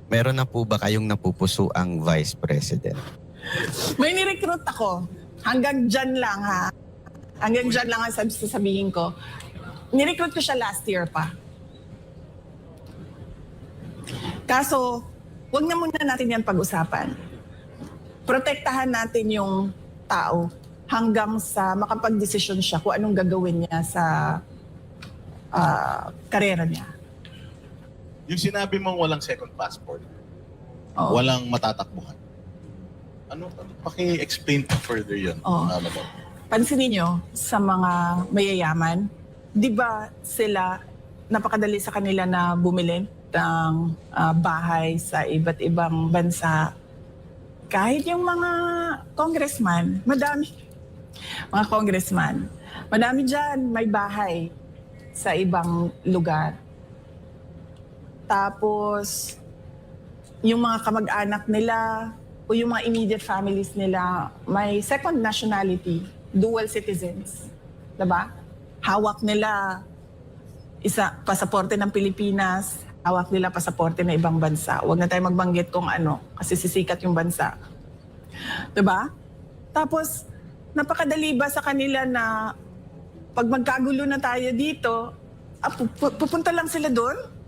meron na po ba kayong napupuso ang Vice President? May ni-recruit ako. Hanggang dyan lang ha. Hanggang dyan lang ang sasabihin ko. Ni-recruit ko siya last year pa. Kaso, wag na muna natin yan pag-usapan. Protektahan natin yung tao hanggang sa makapag-desisyon siya kung anong gagawin niya sa karera niya. Yung sinabi mong walang second passport, Oo. walang matatakbuhan. Ano paki-explain further yun? Oo. Pansinin nyo sa mga mayayaman, di ba sila, napakadali sa kanila na bumili ng bahay sa iba't ibang bansa. Kahit yung mga congressman, madami dyan may bahay sa ibang lugar. Tapos, yung mga kamag-anak nila o yung mga immediate families nila may second nationality, dual citizens. Diba? Hawak nila pasaporte ng Pilipinas, hawak nila pasaporte ng ibang bansa. Huwag na tayo magbanggit kung ano, kasi sisikat yung bansa. Diba? Tapos, napakadali ba sa kanila na pag magkagulo na tayo dito, pupunta lang sila doon?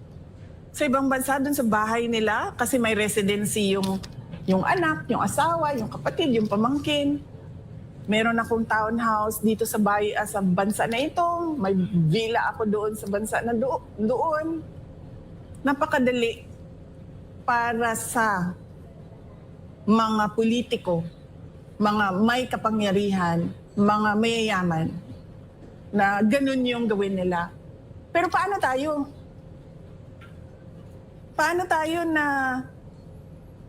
Sa ibang bansa, doon sa bahay nila, kasi may residency yung anak, yung asawa, yung kapatid, yung pamangkin. Meron akong townhouse dito sa bansa na ito. May villa ako doon sa bansa na doon. Napakadali para sa mga politiko, mga may kapangyarihan, mga mayayaman, na ganun yung gawin nila. Pero paano tayo? Paano tayo na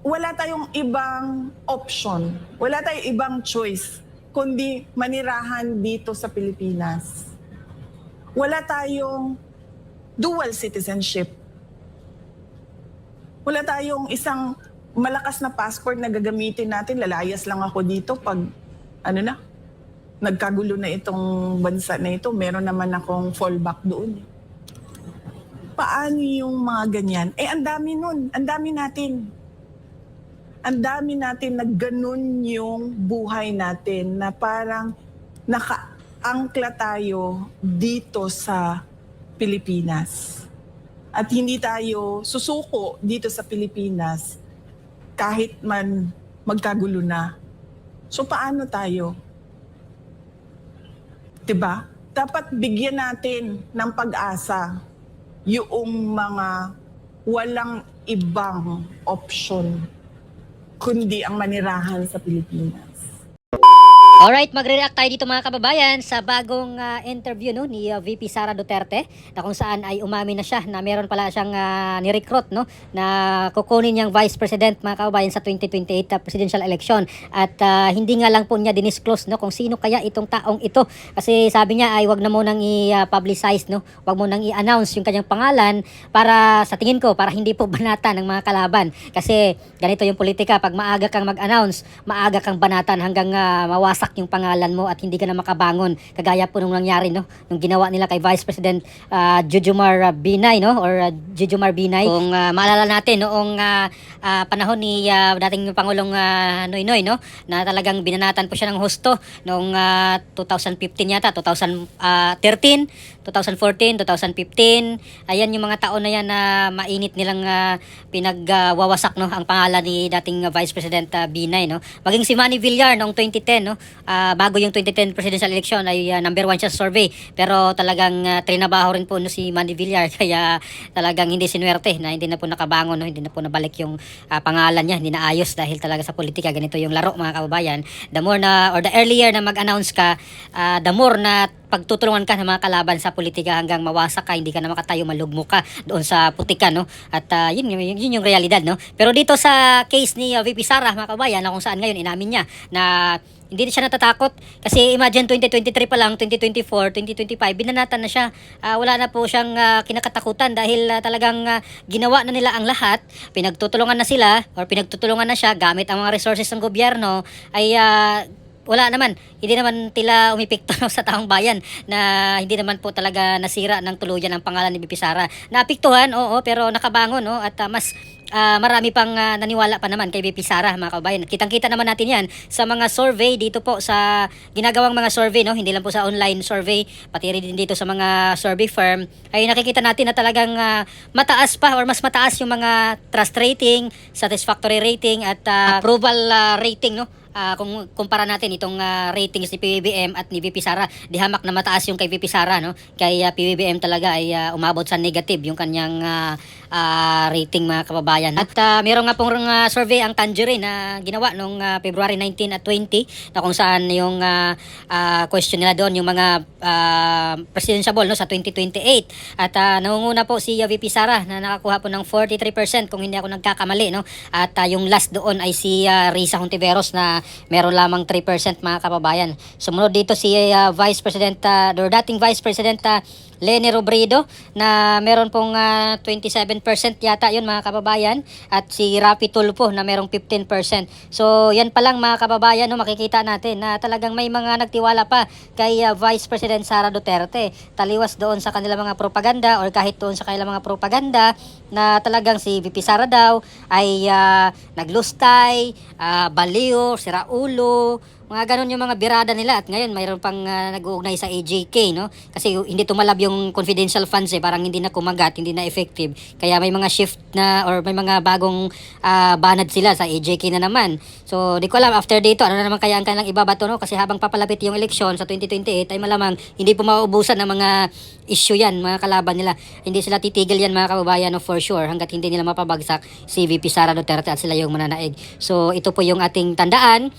wala tayong ibang option, wala tayong ibang choice, kundi manirahan dito sa Pilipinas? Wala tayong dual citizenship. Wala tayong isang malakas na passport na gagamitin natin. Lalayas lang ako dito pag nagkagulo na itong bansa na ito. Meron naman akong fallback doon. Paano yung mga ganyan? Ang dami nun. Ang dami natin. Ang dami natin na ganun yung buhay natin na parang nakaangkla tayo dito sa Pilipinas. At hindi tayo susuko dito sa Pilipinas kahit man magkagulo na. So paano tayo? Diba? Dapat bigyan natin ng pag-asa yung mga walang ibang option kundi ang manirahan sa Pilipinas. Alright, magre-react tayo dito mga kababayan sa bagong interview ni VP Sara Duterte, na kung saan ay umamin na siya na meron pala siyang ni-recruit na kukunin niyang Vice President mga kababayan sa 2028 presidential election. At hindi nga lang po niya dinisclose kung sino kaya itong taong ito, kasi sabi niya ay wag na munang i-publicize, wag munang i-announce yung kanyang pangalan para sa tingin ko para hindi po banatan ng mga kalaban, kasi ganito yung politika, pag maaga kang mag-announce, maaga kang banatan hanggang mawasak yung pangalan mo at hindi ka na makabangon, kagaya po nung nangyari nung ginawa nila kay Vice President Jujumar Binay or Jujumar Binay. Kung maalala natin noong panahon ni dating Pangulong Noynoy na talagang binanatan po siya ng husto noong 2015 yata, 2013, 2014, 2015. Ayan yung mga taon na yan na mainit nilang pinagwawasak ang pangalan ni dating Vice President Binay. Maging si Manny Villar noong 2010, bago yung 2010 presidential election ay number 1 siya sa survey, pero talagang trinabaho rin po si Manny Villar, kaya talagang hindi sinuwerte na hindi na po nakabangon, hindi na po nabalik yung pangalan niya, hindi na ayos, dahil talaga sa politika ganito yung laro mga kababayan. The more na or the earlier na mag-announce ka, the more na pagtutulungan ka ng mga kalaban sa politika hanggang mawasak ka, hindi ka na makatayo, malugmo ka doon sa putika, at yun yung realidad, Pero dito sa case ni VP Sara mga kababayan, na kung saan ngayon inamin niya na hindi siya natatakot, kasi imagine 2023 pa lang, 2024, 2025, binanatan na siya. Wala na po siyang kinakatakutan dahil talagang ginawa na nila ang lahat, pinagtutulungan na sila or pinagtutulungan na siya gamit ang mga resources ng gobyerno, ay wala naman, hindi naman tila umipikto sa taong bayan, na hindi naman po talaga nasira ng tuluyan ang pangalan ni VP Sara. Naapektuhan, oo, pero nakabangon, at mas marami pang naniwala pa naman kay VP Sara, mga kababayan. Kitang-kita naman natin yan sa mga survey dito po sa ginagawang mga survey, no? Hindi lang po sa online survey, pati rin din dito sa mga survey firm, ay nakikita natin na talagang mataas pa or mas mataas yung mga trust rating, satisfactory rating at approval rating, no? Kung kumpara natin itong ratings ni PBBM at ni VP Sara, di hamak na mataas yung kay VP Sara, no? Kay PBBM talaga ay umabot sa negative yung kanyang rating, mga kababayan. At meron nga pong survey ang Tangerine na ginawa noong February 19 at 20 na kung saan yung question nila doon yung mga presidential, no, sa 2028. At nangunguna po si VP Sara na nakakuha po ng 43% kung hindi ako nagkakamali, no? At yung last doon ay si Risa Hontiveros na meron lamang 3%, mga kababayan. Sumunod dito si Vice President or dating Vice President Leni Robredo na meron pong 27% yata yun, mga kababayan, at si Rapi Tulfo na merong 15%. So yan pa lang, mga kababayan, no, makikita natin na talagang may mga nagtiwala pa kay Vice President Sara Duterte, taliwas doon sa kanilang mga propaganda or kahit doon sa kanilang mga propaganda na talagang si VP Sara daw ay naglustay, baliw, siraulo, mga ganun yung mga birada nila. At ngayon mayroon pang nag-uugnay sa AJK, no? Kasi hindi tumalab yung confidential funds, parang hindi na kumagat, hindi na effective. Kaya may mga shift na or may mga bagong banad sila sa AJK na naman. So di ko alam after dito ano na naman kaya ang kanilang ibabato, no? Kasi habang papalapit yung eleksyon sa 2028 ay malamang hindi po mauubusan ng mga issue yan, mga kalaban nila. Hindi sila titigil yan, mga kababayan, no, for sure, hanggat hindi nila mapabagsak si VP Sara Duterte at sila yung mananaig. So ito po yung ating tandaan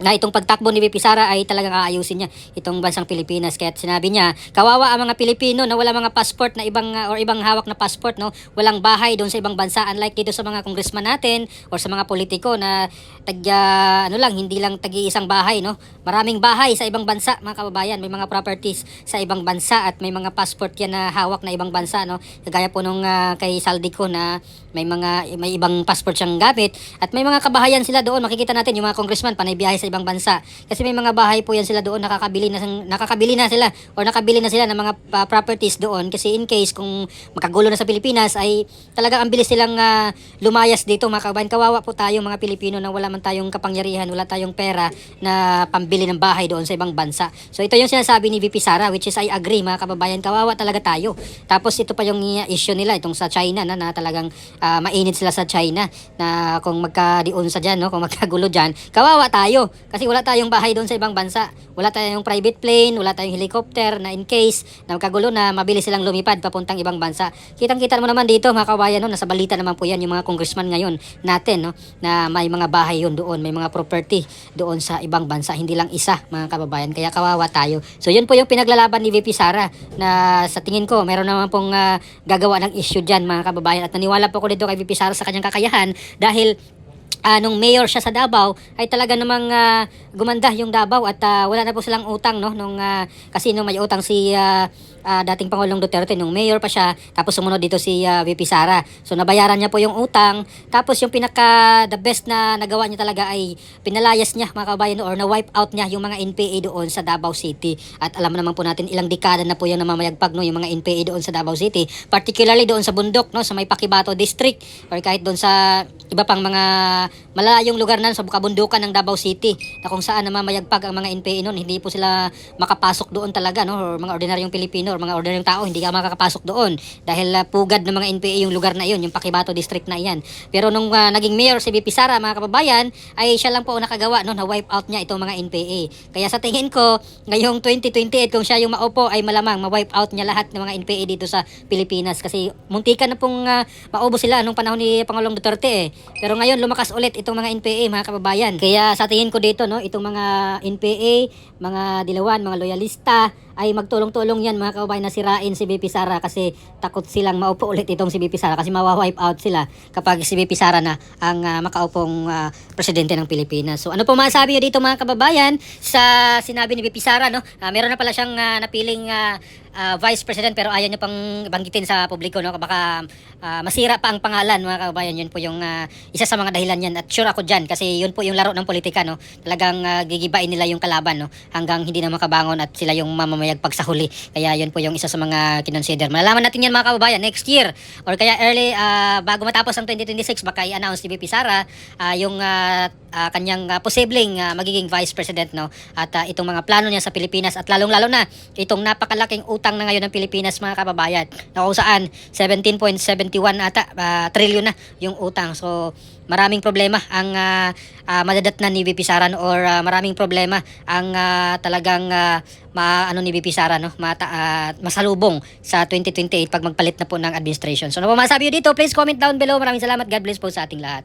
na itong pagtakbo ni VP Sara ay talagang aayusin niya itong bansang Pilipinas. Kaya sinabi niya, kawawa ang mga Pilipino na wala mga passport na ibang or ibang hawak na passport, no? Walang bahay doon sa ibang bansa, unlike dito sa mga congressman natin or sa mga politiko na hindi lang tagi-isang bahay, no? Maraming bahay sa ibang bansa, mga kababayan. May mga properties sa ibang bansa at may mga passport yan na hawak na ibang bansa, no? Kagaya po nung kay Saldico na may ibang passport siyang gamit at may mga kabahayan sila doon. Makikita natin yung mga congressman panay biyahe sa ibang bansa kasi may mga bahay po yan sila doon, nakakabili na sila or nakabili na sila ng mga properties doon kasi in case kung makagulo na sa Pilipinas ay talagang ang bilis silang lumayas dito, mga kababayan. Kawawa po tayo, mga Pilipino, na wala man tayong kapangyarihan, wala tayong pera na pambili ng bahay doon sa ibang bansa. So ito yung sinasabi ni VP Sara, which is I agree, mga kababayan, kawawa talaga tayo. Tapos ito pa yung issue nila itong sa China na talagang mainit sila sa China na kung magkadiun sa dyan, no, kung magkagulo dyan, kawawa tayo kasi wala tayong bahay doon sa ibang bansa, wala tayong private plane, wala tayong helicopter na in case na magkagulo na mabilis silang lumipad papuntang ibang bansa. Kitang-kita mo naman dito, mga kabayan, no, nasa balita naman po yan yung mga congressman ngayon natin, no, na may mga bahay yun doon, may mga property doon sa ibang bansa, hindi lang isa, mga kababayan. Kaya kawawa tayo. So yun po yung pinaglalaban ni VP Sara na sa tingin ko meron naman pong gagawa ng issue dyan, mga kababayan, at naniwala po ko dito kay VP Sara sa kanyang kakayahan dahil nung mayor siya sa Davao ay talaga namang gumanda yung Davao at wala na po silang utang, no, nung kasi nung may utang si dating Pangulong Duterte nung mayor pa siya, tapos sumunod dito si VP Sara. So nabayaran niya po yung utang, tapos yung pinaka the best na nagawa niya talaga ay pinalayas niya, mga kababayan, or na wipe out niya yung mga NPA doon sa Davao City. At alam naman po natin ilang dekada na po yung namamayagpag, no, yung mga NPA doon sa Davao City, particularly doon sa bundok, no, sa may Paquibato District or kahit doon sa iba pang mga malalayong lugar na sa bukabundukan ng Davao City na kung saan namamayagpag ang mga NPA noon. Hindi po sila makapasok doon talaga, no, or mga ordinaryong Pilipino or mga ordinaryong tao hindi ka makakapasok doon dahil pugad ng mga NPA yung lugar na iyon, yung Paquibato District na iyan. Pero nung naging mayor si VP Sara, mga kababayan, ay siya lang po nakagawa, no, na wipe out niya itong mga NPA. Kaya sa tingin ko ngayong 2028 kung siya yung maupo ay malamang ma-wipe out niya lahat ng mga NPA dito sa Pilipinas kasi muntikan na pong maubos sila nung panahon ni Pangulong Duterte Pero ngayon lumakas ulit itong mga NPA, mga kababayan. Kaya sa tingin ko dito, no, itong mga NPA, mga dilawan, mga loyalista, ay magtulong-tulong yan, mga kababayan, na sirain si VP Sara kasi takot silang maupo ulit itong si VP Sara kasi mawa-wipe out sila kapag si VP Sara na ang makaupong presidente ng Pilipinas. So ano po masasabi nyo dito, mga kababayan, sa sinabi ni VP Sara, no? Meron na pala siyang napiling Vice President pero ayaw nyo pang banggitin sa publiko, no? Baka masira pa ang pangalan, mga kababayan. Yun po yung isa sa mga dahilan yan, at sure ako dyan kasi yun po yung laro ng politika, no? Talagang gigibain nila yung kalaban, no? Hanggang hindi na makabangon at sila yung mamamaya pumayag pag sa huli. Kaya yun po yung isa sa mga kinonsider. Malalaman natin yan mga kababayan next year or kaya early bago matapos ang 2026 baka i-announce ni VP Sara yung kanyang posibleng magiging Vice President, no? At itong mga plano niya sa Pilipinas at lalong-lalo na itong napakalaking utang na ngayon ng Pilipinas mga kababayan na kung saan 17.71 trillion na yung utang. So maraming problema ang madadatnan ni VP Sara, no? Or maraming problema ang talagang ni VP Sara, no? Masalubong sa 2028 pag magpalit na po ng administration. So ano po masabi nyo dito? Please comment down below. Maraming salamat. God bless po sa ating lahat.